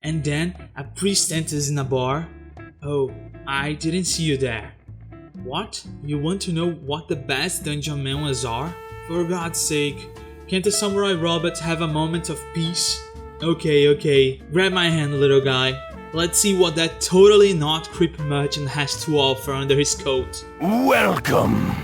And then a priest enters in a bar. Oh, I didn't see you there. What? You want to know what the best dungeon manhwas are? For God's sake, can't the samurai Robert have a moment of peace? Okay, grab my hand, little guy. Let's see what that totally not creepy merchant has to offer under his coat. Welcome!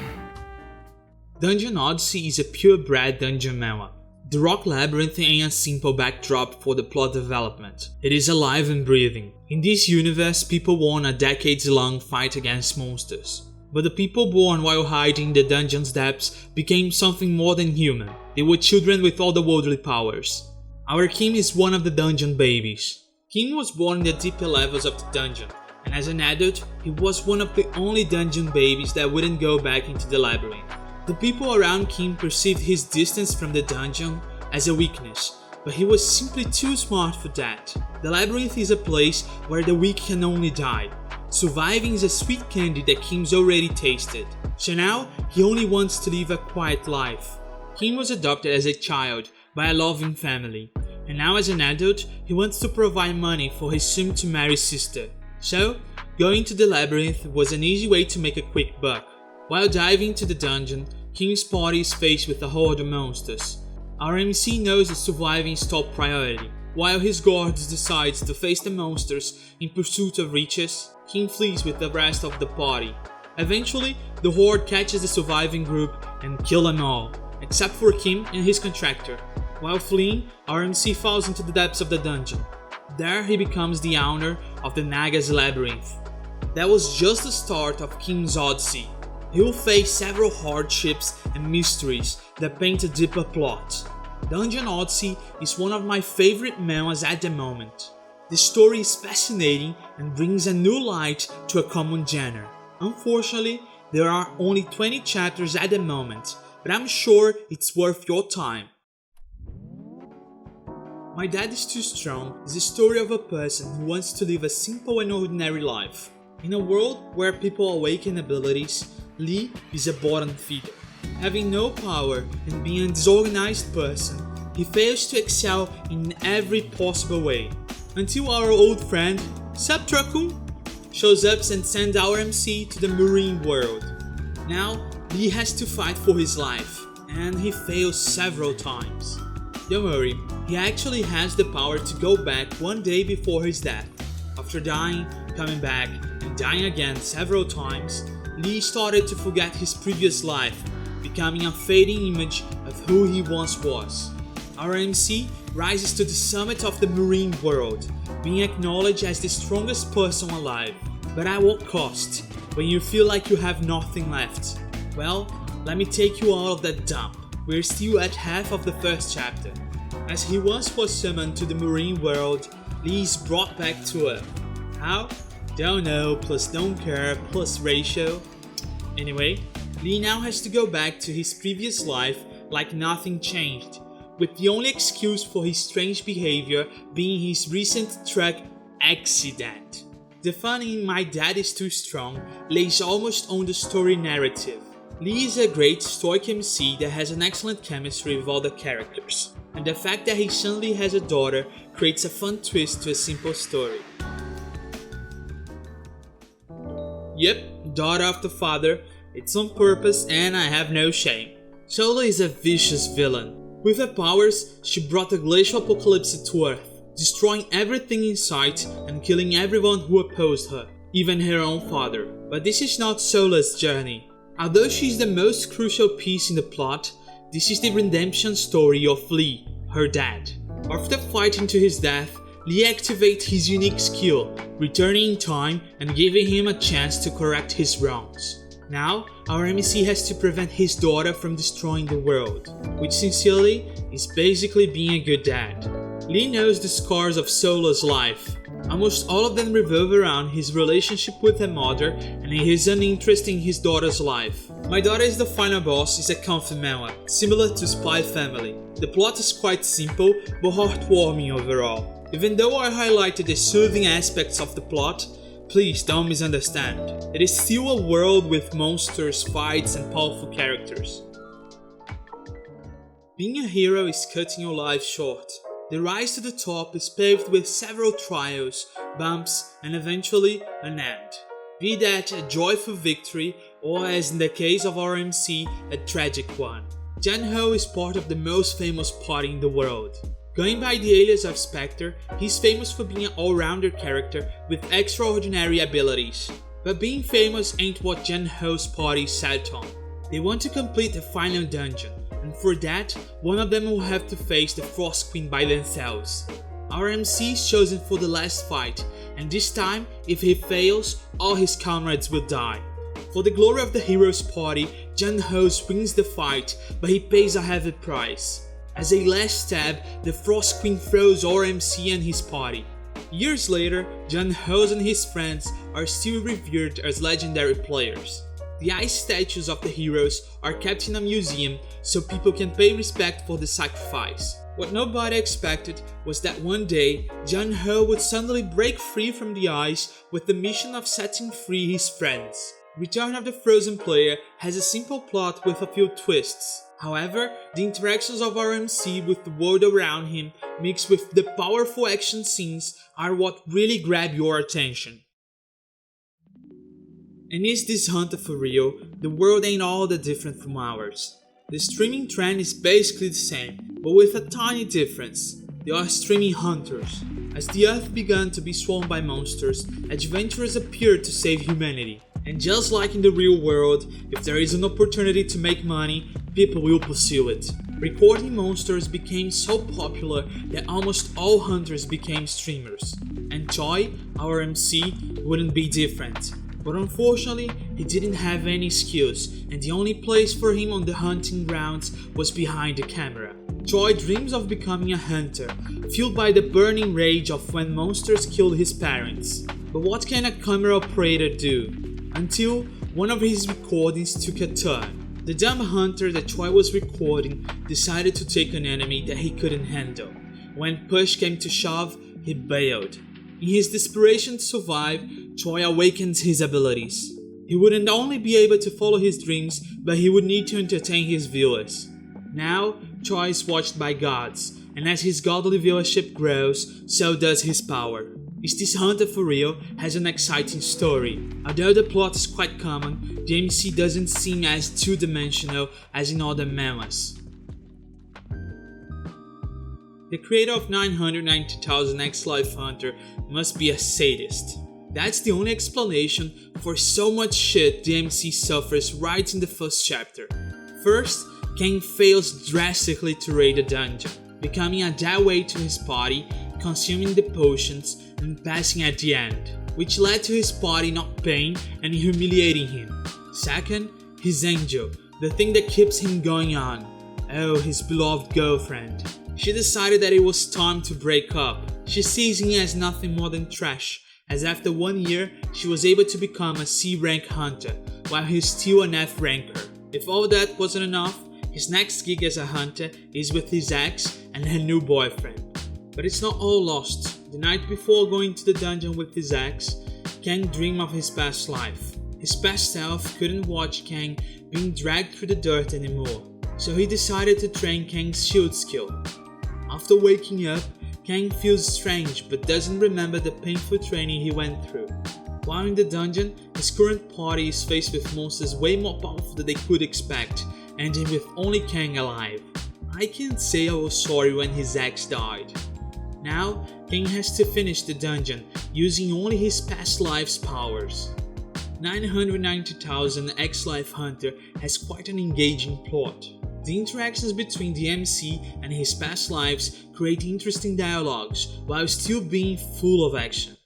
Dungeon Odyssey is a purebred dungeon manhwa. The Rock Labyrinth ain't a simple backdrop for the plot development. It is alive and breathing. In this universe, people won a decades-long fight against monsters. But the people born while hiding in the dungeon's depths became something more than human. They were children with all the worldly powers. Our Kim is one of the dungeon babies. Kim was born in the deeper levels of the dungeon, and as an adult, he was one of the only dungeon babies that wouldn't go back into the labyrinth. The people around Kim perceived his distance from the dungeon as a weakness, but he was simply too smart for that. The labyrinth is a place where the weak can only die. Surviving is a sweet candy that Kim's already tasted, so now he only wants to live a quiet life. Kim was adopted as a child by a loving family, and now as an adult, he wants to provide money for his soon-to-marry sister. So, going to the labyrinth was an easy way to make a quick buck. While diving into the dungeon, Kim's party is faced with a horde of monsters. Our MC knows that surviving is top priority. While his guards decides to face the monsters in pursuit of riches, Kim flees with the rest of the party. Eventually, the horde catches the surviving group and kill them all, except for Kim and his contractor. While fleeing, our MC falls into the depths of the dungeon. There he becomes the owner of the Naga's Labyrinth. That was just the start of Kim's Odyssey. He will face several hardships and mysteries that paint a deeper plot. Dungeon Odyssey is one of my favorite manhwas at the moment. The story is fascinating and brings a new light to a common genre. Unfortunately, there are only 20 chapters at the moment, but I'm sure it's worth your time. My Dad is Too Strong is the story of a person who wants to live a simple and ordinary life. In a world where people awaken abilities, Lee is a bottom feeder. Having no power and being a disorganized person, he fails to excel in every possible way. Until our old friend, Subtrakun, shows up and sends our MC to the marine world. Now, Lee has to fight for his life, and he fails several times. Don't worry, he actually has the power to go back one day before his death. After dying, coming back, and dying again several times, Lee started to forget his previous life, becoming a fading image of who he once was. Our MC rises to the summit of the marine world, being acknowledged as the strongest person alive. But at what cost, when you feel like you have nothing left? Well, let me take you out of that dump. We're still at half of the first chapter. As he once was summoned to the marine world, Lee is brought back to Earth. How? Don't know, plus don't care, plus ratio. Anyway, Lee now has to go back to his previous life like nothing changed, with the only excuse for his strange behavior being his recent truck accident. The fun in My Dad is Too Strong lays almost on the story narrative. Lee is a great stoic MC that has an excellent chemistry with all the characters, and the fact that he suddenly has a daughter creates a fun twist to a simple story. Yep, daughter of the father, it's on purpose and I have no shame. Solo is a vicious villain. With her powers, she brought the glacial apocalypse to Earth, destroying everything in sight and killing everyone who opposed her, even her own father. But this is not Solo's journey. Although she is the most crucial piece in the plot, this is the redemption story of Lee, her dad. After fighting to his death, Lee activates his unique skill, returning in time and giving him a chance to correct his wrongs. Now, our MC has to prevent his daughter from destroying the world, which sincerely is basically being a good dad. Lee knows the scars of Solo's life. Almost all of them revolve around his relationship with her mother and his uninterest in his daughter's life. My Daughter is the Final Boss is a comfy manhwa, similar to Spy Family. The plot is quite simple but heartwarming overall. Even though I highlighted the soothing aspects of the plot, please don't misunderstand. It is still a world with monsters, fights and powerful characters. Being a hero is cutting your life short. The rise to the top is paved with several trials, bumps, and eventually an end. Be that a joyful victory, or as in the case of our MC, a tragic one. Jun-ho is part of the most famous party in the world. Going by the alias of Spectre, he's famous for being an all-rounder character with extraordinary abilities. But being famous ain't what Jun-ho's party is set on. They want to complete the final dungeon, and for that, one of them will have to face the Frost Queen by themselves. Our MC is chosen for the last fight, and this time, if he fails, all his comrades will die. For the glory of the hero's party, Jun-ho wins the fight, but he pays a heavy price. As a last stab, the Frost Queen throws our MC and his party. Years later, Jun-ho and his friends are still revered as legendary players. The ice statues of the heroes are kept in a museum so people can pay respect for the sacrifice. What nobody expected was that one day, Jun-ho would suddenly break free from the ice with the mission of setting free his friends. Return of the Frozen Player has a simple plot with a few twists. However, the interactions of our MC with the world around him, mixed with the powerful action scenes, are what really grab your attention. And is this hunter for real? The world ain't all that different from ours. The streaming trend is basically the same, but with a tiny difference. They are streaming hunters. As the earth began to be swarmed by monsters, adventurers appeared to save humanity. And just like in the real world, if there is an opportunity to make money, people will pursue it. Recording monsters became so popular that almost all hunters became streamers. And Choi, our MC, wouldn't be different. But unfortunately, he didn't have any skills, and the only place for him on the hunting grounds was behind the camera. Choi dreams of becoming a hunter, fueled by the burning rage of when monsters killed his parents. But what can a camera operator do? Until one of his recordings took a turn. The dumb hunter that Choi was recording decided to take an enemy that he couldn't handle. When push came to shove, he bailed. In his desperation to survive, Choi awakens his abilities. He wouldn't only be able to follow his dreams, but he would need to entertain his viewers. Now, Choi is watched by gods, and as his godly viewership grows, so does his power. Is This Hunter for Real has an exciting story. Although the plot is quite common, the MC doesn't seem as two-dimensional as in other manhwas. The creator of 990,000 X-Life Hunter must be a sadist. That's the only explanation for so much shit the MC suffers right in the first chapter. First, Ken fails drastically to raid the dungeon, becoming a dead weight to his party, consuming the potions, and passing at the end, which led to his party not paying and humiliating him. Second, his angel, the thing that keeps him going on. Oh, his beloved girlfriend. She decided that it was time to break up. She sees him as nothing more than trash, as after 1 year, she was able to become a C-rank hunter, while he's still an F-ranker. If all that wasn't enough, his next gig as a hunter is with his ex and her new boyfriend. But it's not all lost. The night before going to the dungeon with his ex, Kang dreamed of his past life. His past self couldn't watch Kang being dragged through the dirt anymore, so he decided to train Kang's shield skill. After waking up, Kang feels strange but doesn't remember the painful training he went through. While in the dungeon, his current party is faced with monsters way more powerful than they could expect, ending with only Kang alive. I can't say I was sorry when his ex died. Now, Kang has to finish the dungeon using only his past life's powers. 990,000 X-Life Hunter has quite an engaging plot. The interactions between the MC and his past lives create interesting dialogues while still being full of action.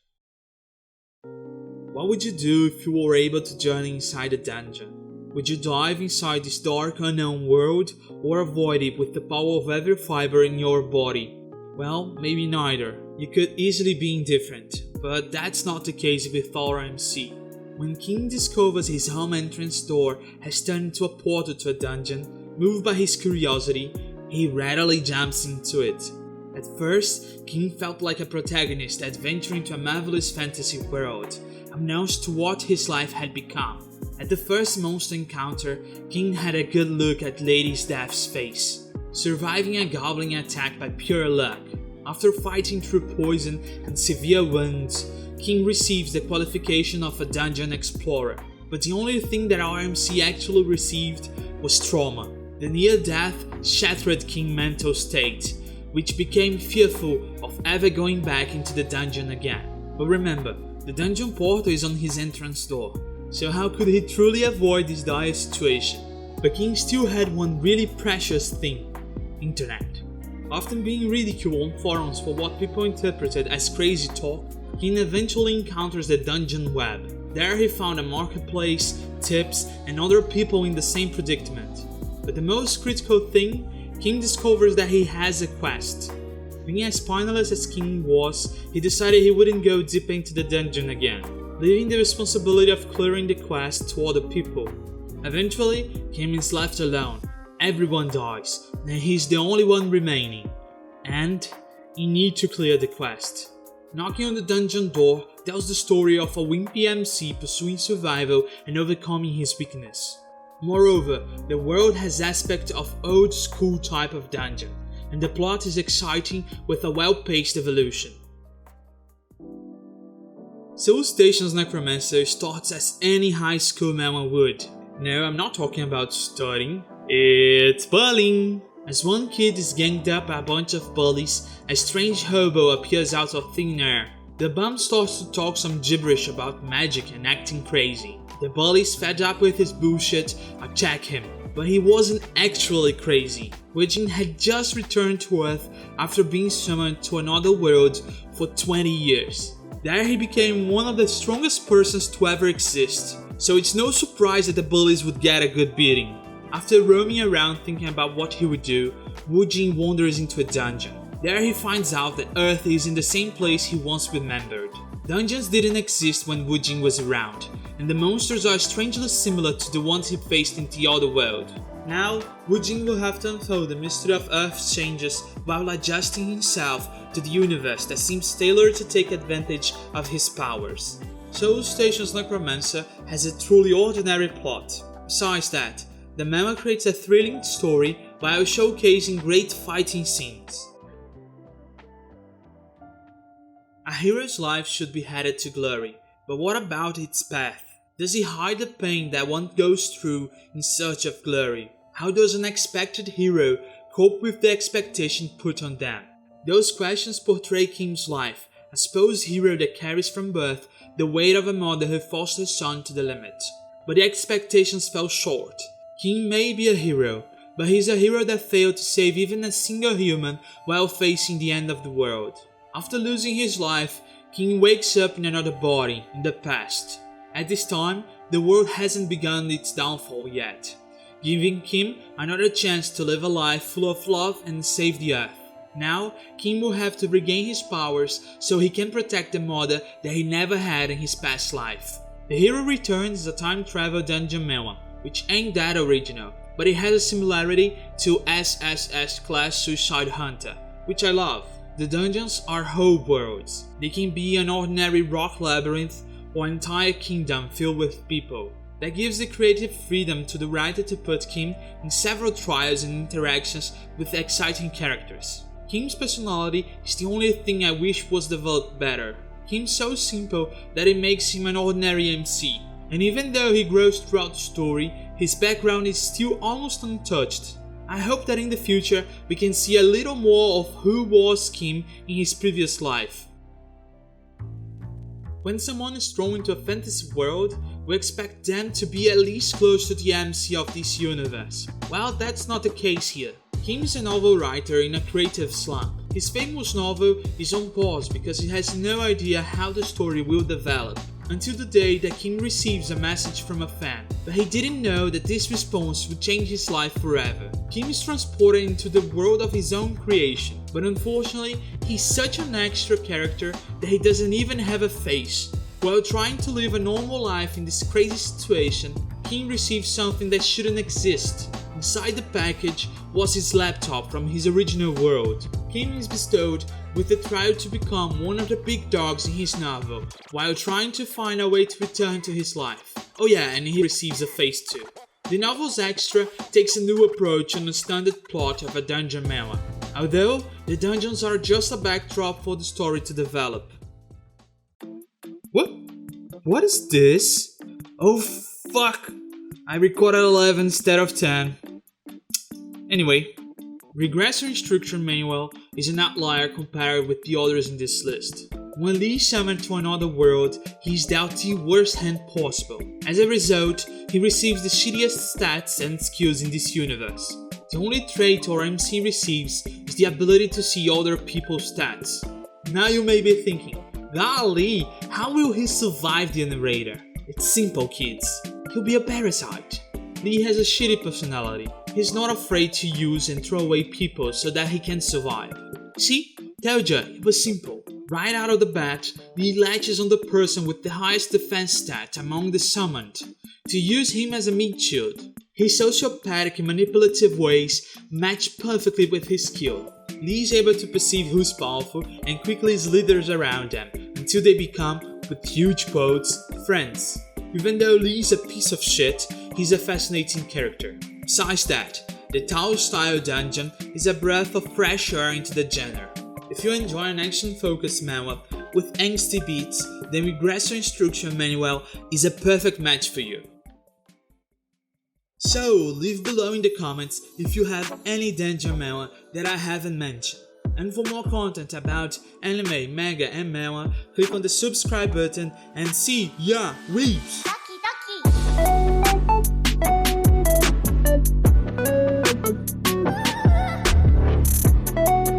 What would you do if you were able to journey inside a dungeon? Would you dive inside this dark unknown world or avoid it with the power of every fiber in your body? Well, maybe neither. You could easily be indifferent, but that's not the case with our MC. When King discovers his home entrance door has turned into a portal to a dungeon, moved by his curiosity, he readily jumps into it. At first, King felt like a protagonist adventuring to a marvelous fantasy world, unknowns to what his life had become. At the first monster encounter, King had a good look at Lady Death's face, surviving a goblin attack by pure luck. After fighting through poison and severe wounds, King receives the qualification of a dungeon explorer. But the only thing that our MC actually received was trauma. The near-death shattered King's mental state, which became fearful of ever going back into the dungeon again. But remember, the dungeon portal is on his entrance door, so how could he truly avoid this dire situation? But King still had one really precious thing: internet. Often being ridiculed on forums for what people interpreted as crazy talk, King eventually encounters the dungeon web. There he found a marketplace, tips, and other people in the same predicament. But the most critical thing, King discovers that he has a quest. Being as spineless as King was, he decided he wouldn't go deep into the dungeon again, leaving the responsibility of clearing the quest to other people. Eventually, King is left alone. Everyone dies, and he's the only one remaining. And he needs to clear the quest. Knocking on the dungeon door tells the story of a wimpy MC pursuing survival and overcoming his weakness. Moreover, the world has aspects of old school type of dungeon, and the plot is exciting with a well-paced evolution. Soul Station's Necromancer starts as any high school manhwa would. No, I'm not talking about studying, it's bullying. As one kid is ganged up by a bunch of bullies, a strange hobo appears out of thin air. The bum starts to talk some gibberish about magic and acting crazy. The bullies, fed up with his bullshit, attack him. But he wasn't actually crazy. Wujin had just returned to Earth after being summoned to another world for 20 years. There he became one of the strongest persons to ever exist. So it's no surprise that the bullies would get a good beating. After roaming around thinking about what he would do, Wujin wanders into a dungeon. There he finds out that Earth is in the same place he once remembered. Dungeons didn't exist when Wujin was around, and the monsters are strangely similar to the ones he faced in the other world. Now, Wujin will have to unfold the mystery of Earth's changes while adjusting himself to the universe that seems tailored to take advantage of his powers. Soul Station's Necromancer has a truly ordinary plot. Besides that, the manhwa creates a thrilling story while showcasing great fighting scenes. A hero's life should be headed to glory, but what about its path? Does he hide the pain that one goes through in search of glory? How does an expected hero cope with the expectation put on them? Those questions portray Kim's life, a supposed hero that carries from birth the weight of a mother who forced her son to the limit. But the expectations fell short. Kim may be a hero, but he's a hero that failed to save even a single human while facing the end of the world. After losing his life, Kim wakes up in another body, in the past. At this time, the world hasn't begun its downfall yet, giving Kim another chance to live a life full of love and save the earth. Now, Kim will have to regain his powers so he can protect the mother that he never had in his past life. The Hero Returns is a time travel dungeon manhwa, which ain't that original, but it has a similarity to SSS Class Suicide Hunter, which I love. The dungeons are whole worlds. They can be an ordinary rock labyrinth or an entire kingdom filled with people. That gives the creative freedom to the writer to put Kim in several trials and interactions with exciting characters. Kim's personality is the only thing I wish was developed better. Kim's so simple that it makes him an ordinary MC. And even though he grows throughout the story, his background is still almost untouched. I hope that in the future we can see a little more of who was Kim in his previous life. When someone is thrown into a fantasy world, we expect them to be at least close to the MC of this universe. Well, that's not the case here. Kim is a novel writer in a creative slump. His famous novel is on pause because he has no idea how the story will develop, until the day that Kim receives a message from a fan. But he didn't know that this response would change his life forever. Kim is transported into the world of his own creation, but unfortunately, he's such an extra character that he doesn't even have a face. While trying to live a normal life in this crazy situation, Kim receives something that shouldn't exist. Inside the package was his laptop from his original world. Kim is bestowed with the trial to become one of the big dogs in his novel, while trying to find a way to return to his life. Oh yeah, and he receives a face too. The novel's extra takes a new approach on the standard plot of a dungeon manhwa. although the dungeons are just a backdrop for the story to develop. What? What is this? Oh fuck! I recorded 11 instead of 10. Anyway, Regressor Instruction Manual is an outlier compared with the others in this list. When Lee is summoned to another world, he is dealt the worst hand possible. As a result, he receives the shittiest stats and skills in this universe. The only trait or MC receives is the ability to see other people's stats. Now you may be thinking, golly, how will he survive the narrator? It's simple, kids. He'll be a parasite. Lee has a shitty personality. He's not afraid to use and throw away people so that he can survive. See? Told ya, it was simple. Right out of the bat, Lee latches on the person with the highest defense stat among the summoned to use him as a meat shield. His sociopathic and manipulative ways match perfectly with his skill. Lee is able to perceive who's powerful and quickly slithers around them until they become, with huge quotes, friends. Even though Lee is a piece of shit, he's a fascinating character. Besides that, the Tao-style dungeon is a breath of fresh air into the genre. If you enjoy an action-focused manhwa with angsty beats, then Regressor Instruction Manual is a perfect match for you. So, leave below in the comments if you have any dungeon manhwa that I haven't mentioned. And for more content about anime, manga and manhwa, click on the subscribe button and see ya, weeps!